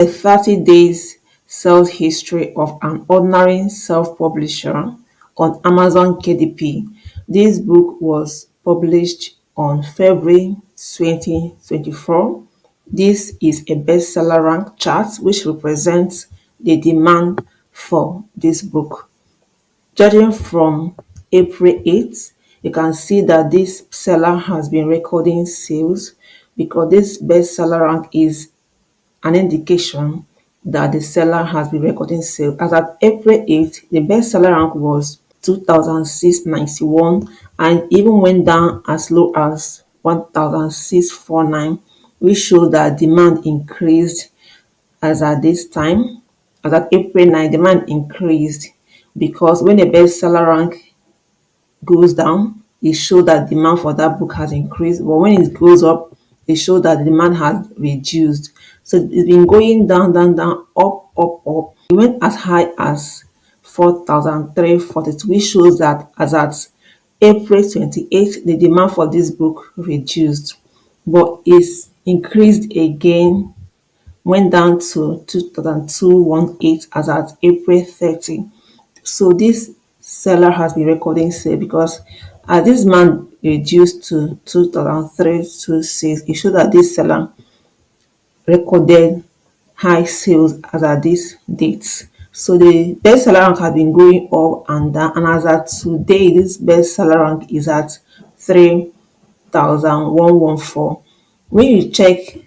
A 30 days sales history of an ordinary self-publisher on Amazon KDP. This book was published on February 2024. This is a bestseller rank chart which represents the demand for this book. Judging from April 8th, you can see that this seller has been recording sales because this bestseller rank is an indication that the seller has been recording sales. As at April 8th, the bestseller rank was 2,691 and even went down as low as 1,649, which shows that demand increased as at this time. As at April 9, demand increased because when the bestseller rank goes down, it shows that demand for that book has increased. But when it goes up, it shows that the demand has reduced. So it's been going down, down, down, up, up, up. It went as high as 4,342, which shows that as at April 28th, the demand for this book reduced, but it's increased again, went down to 2,218 as at April 30. So this seller has been recording sale because as this man reduced to 2,326, it shows that this seller recorded high sales as at this date. So the best seller rank has been going up and down, and as at today, this best seller rank is at 3,114. When you check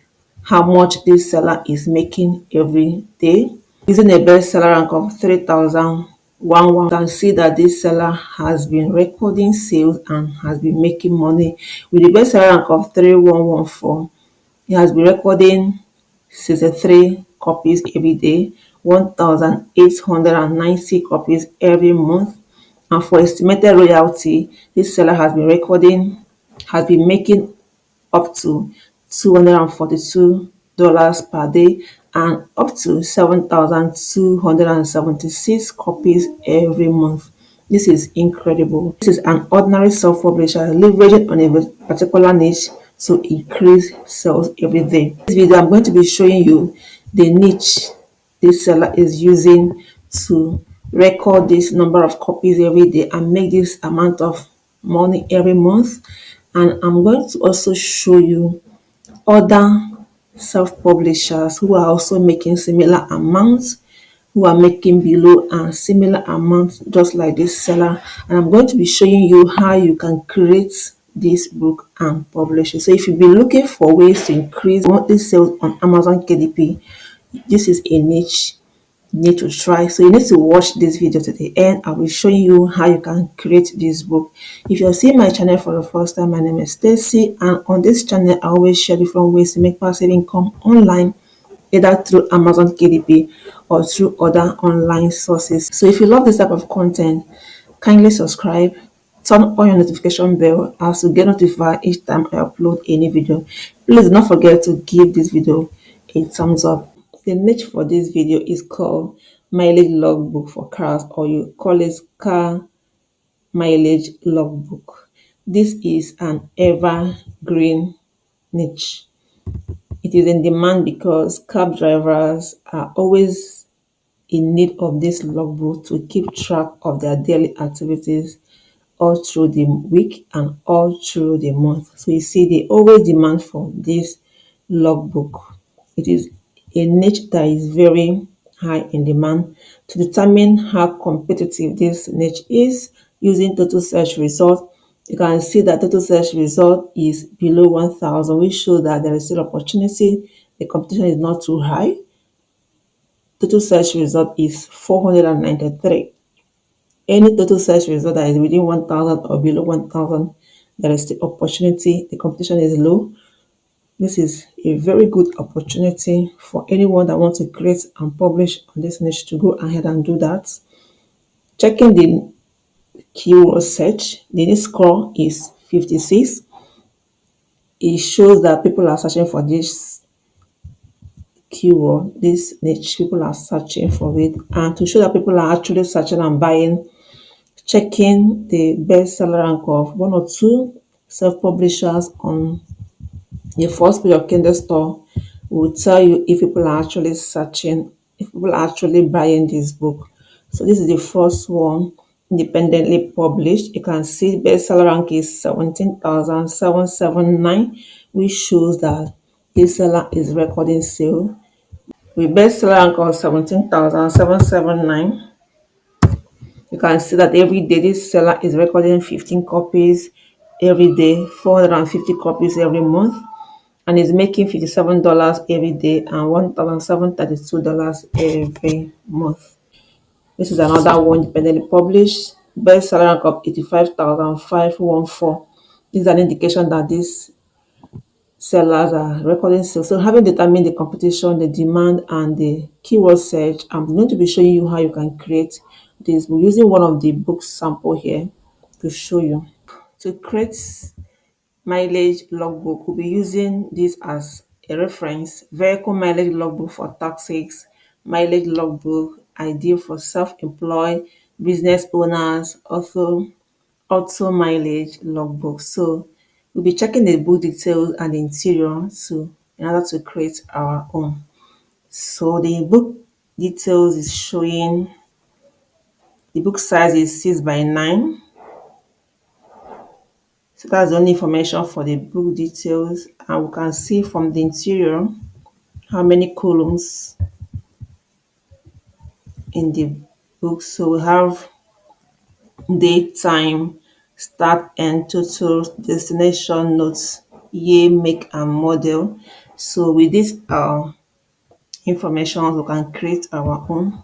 how much this seller is making every day, using a best seller rank of 3,011, you can see that this seller has been recording sales and has been making money. With the best seller rank of 3,114, he has been recording 63 copies every day, 1,890 copies every month. And for estimated royalty, this seller has been making up to $242 per day and up to 7,276 copies every month. This is incredible. This is an ordinary self-publisher leveraging on a particular niche to increase sales every day. In this video, I'm going to be showing you the niche this seller is using to record this number of copies every day and make this amount of money every month. And I'm going to also show you other self-publishers who are also making similar amounts, who are making below and similar amounts just like this seller. And I'm going to be showing you how you can create this book and publish it. So if you've been looking for ways to increase monthly sales on Amazon KDP, this is a niche you need to try. So you need to watch this video to the end. I will show you how you can create this book. If you're seeing my channel for the first time, my name is Stacy, and on this channel I always share different ways to make passive income online, either through Amazon KDP or through other online sources. So if you love this type of content, kindly subscribe, turn on your notification bell as you get notified each time I upload any video. Please do not forget to give this video a thumbs up. The niche for this video is called mileage logbook for cars, or you call it car mileage logbook. This is an evergreen niche. It is in demand because cab drivers are always in need of this logbook to keep track of their daily activities all through the week and all through the month. So you see, they always demand for this logbook. It is a niche that is very high in demand. To determine how competitive this niche is, using total search result, you can see that total search result is below 1,000, which shows that there is still opportunity. The competition is not too high. Total search result is 493. Any total search result that is within 1,000 or below 1,000, there is the opportunity. The competition is low. This is a very good opportunity for anyone that wants to create and publish on this niche to go ahead and do that. Checking the keyword search, the niche score is 56. It shows that people are searching for this keyword, this niche. People are searching for it, and to show that people are actually searching and buying, checking the bestseller rank of one or two self-publishers on the first page of Kindle store will tell you if people are actually searching, if people are actually buying this book. So this is the first one, independently published. You can see bestseller rank is 17,779, which shows that this seller is recording sale. With bestseller rank of 17,779, you can see that every day this seller is recording 15 copies every day, 450 copies every month, and is making $57 every day and $1,732 every month. This is another one independently published, bestseller rank of 85,514. This is an indication that these sellers are recording sales. So having determined the competition, the demand, and the keyword search, I'm going to be showing you how you can create this. We're using one of the book sample here to show you. To create mileage logbook, we'll be using this as a reference. Vehicle mileage logbook for taxis, mileage logbook ideal for self-employed business owners, also auto mileage logbook. So we'll be checking the book details and the interior in order to create our own. So the book details is showing the book size is 6 by 9. So that's the only information for the book details, and we can see from the interior how many columns in the book. So we have date, time, start and total, destination, notes, year, make and model. So with this information, we can create our own.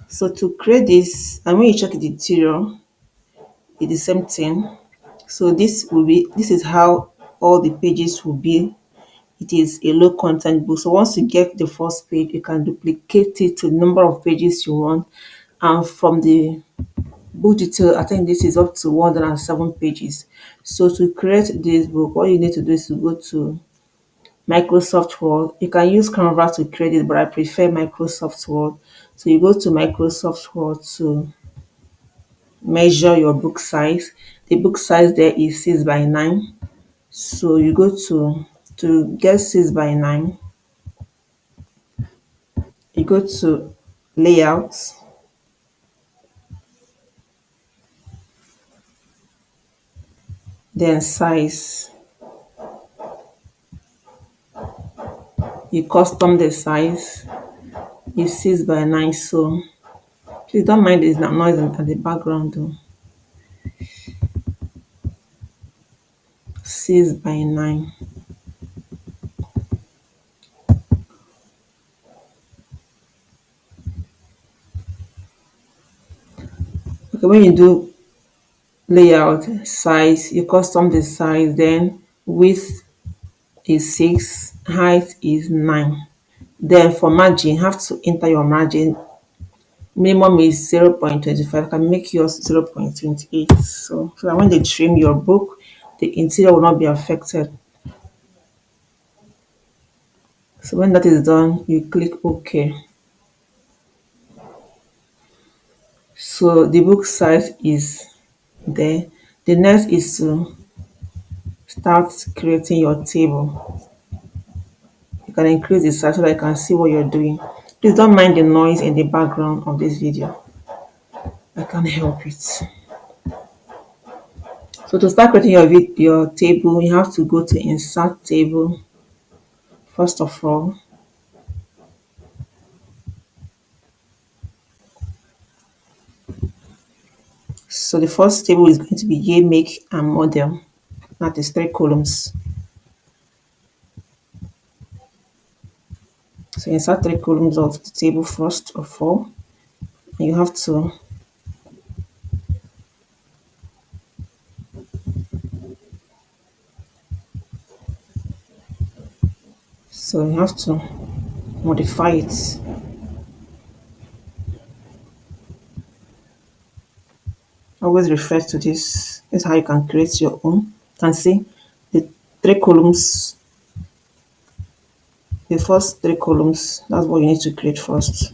So to create this, and when you check the interior, it's the same thing. So this is how all the pages will be. It is a low content book. So once you get the first page, you can duplicate it to the number of pages you want. And from the book detail, I think this is up to 107 pages. So to create this book, all you need to do is to go to Microsoft Word. You can use Canva to create it, but I prefer Microsoft Word. So you go to Microsoft Word to measure your book size. The book size there is 6 by 9. So you go to get 6 by 9, you go to layout, then size. You custom the size. It's 6 by 9. So please don't mind this noise at the background though. 6 by 9. Okay, when you do layout, size, you custom the size, then width is 6, height is 9. Then for margin, you have to enter your margin. Minimum is 0.25. Can make yours 0.28. So that when they trim your book, the interior will not be affected. So when that is done, you click OK. So the book size is there. The next is to start creating your table. You can increase the size so that you can see what you're doing. Please don't mind the noise in the background of this video. I can't help it. So to start creating your table, you have to go to Insert Table. First of all, so the first table is going to be year, make, and model. That is 3 columns. So insert 3 columns of the table first of all. And you have to modify it. Always refer to this. This is how you can create your own. You can see the 3 columns, the first 3 columns, that's what you need to create first.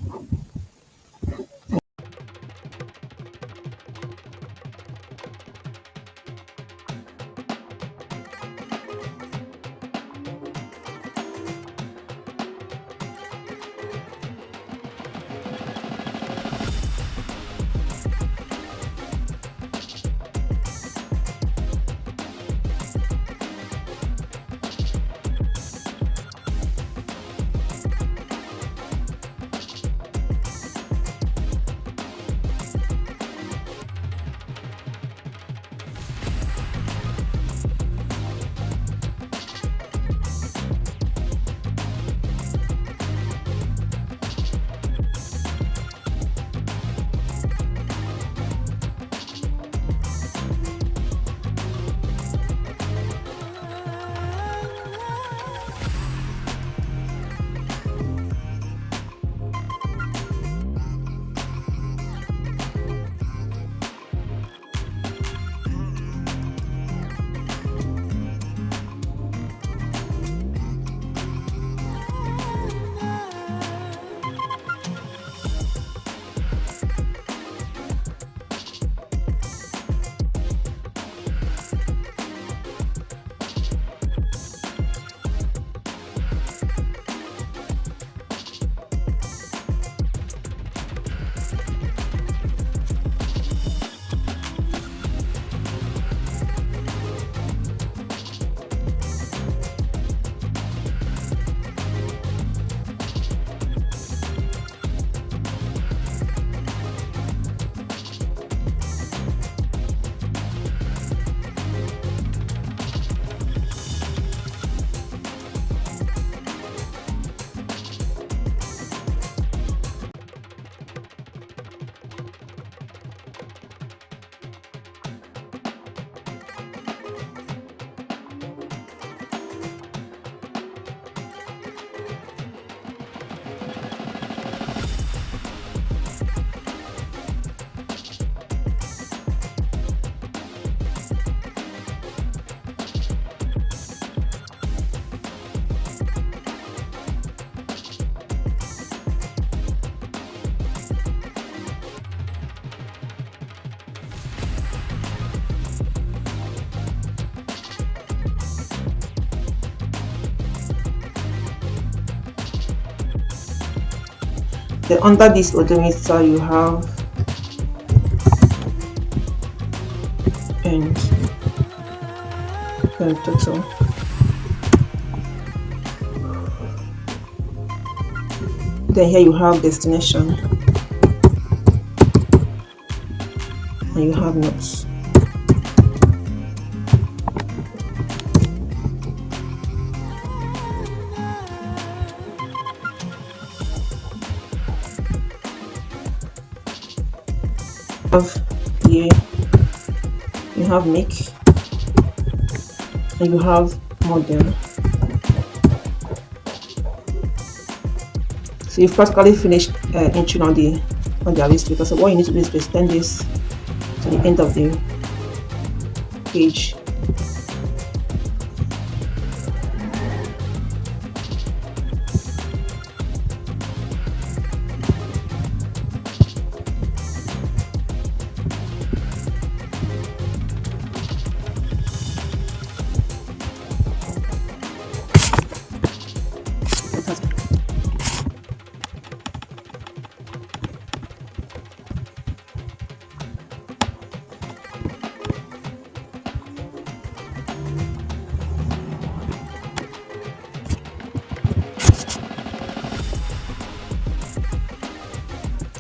Then under this odometer you have and total. Then here you have destination and you have notes. Here you have make and you have model. So you've practically finished entering on the list, because what you need to do is to extend this to the end of the page.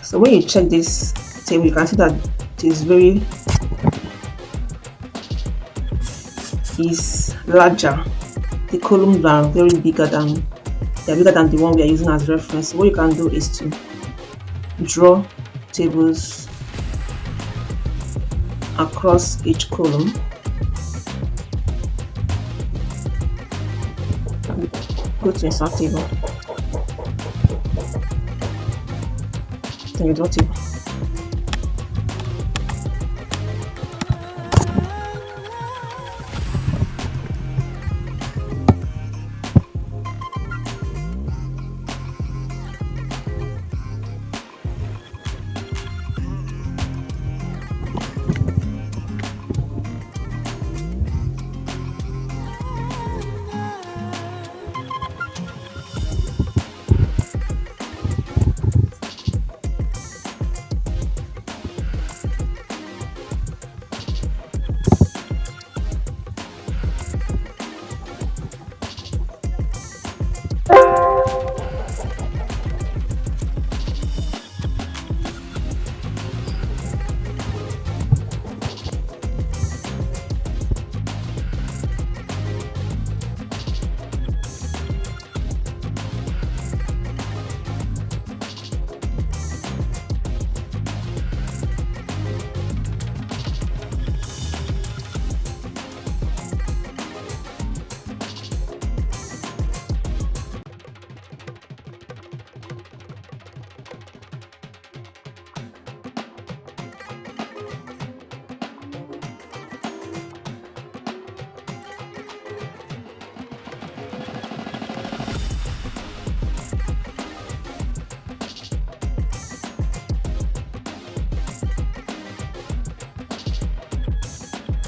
So when you check this table, you can see that it is larger. The columns are bigger than the one we are using as reference. So what you can do is to draw tables across each column. Go to insert table. Then you draw table.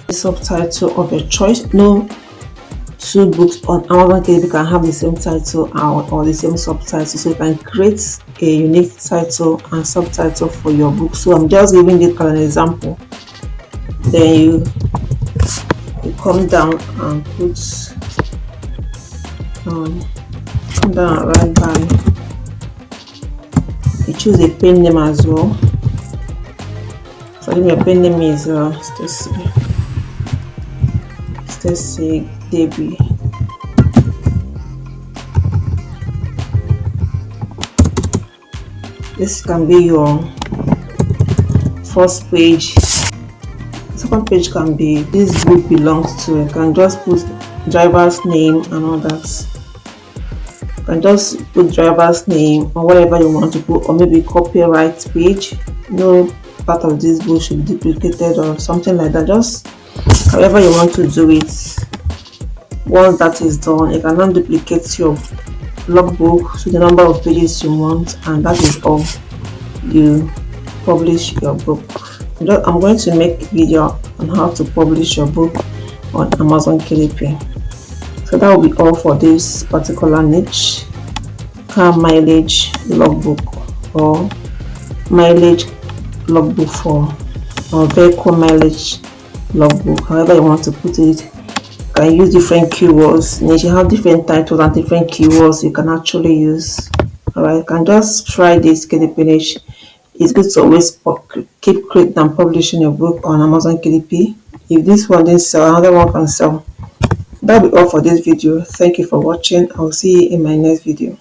Subtitle of your choice. No two books on Amazon KDP can have the same title or the same subtitle, so you can create a unique title and subtitle for your book. So I'm just giving this as an example. Then you come down and put come down and write by. You choose a pen name as well. So your pen name is Stacy Debbie. This can be your first page. The second page can be this book belongs to. You can just put driver's name and all that. You can just put driver's name or whatever you want to put, or maybe copyright page. No part of this book should be duplicated or something like that. Just however you want to do it. Once that is done, you can now duplicate your logbook to the number of pages you want, and that is all. You publish your book. I'm going to make a video on how to publish your book on Amazon KDP. So that will be all for this particular niche, car mileage logbook. or mileage logbook for, or vehicle mileage logbook, however you want to put it. You can use different keywords. Niche, you have different titles and different keywords you can actually use. Alright, you can just try this KDP niche. It's good to always keep creating and publishing your book on Amazon KDP. If this one didn't sell, another one can sell. That'll be all for this video. Thank you for watching. I'll see you in my next video.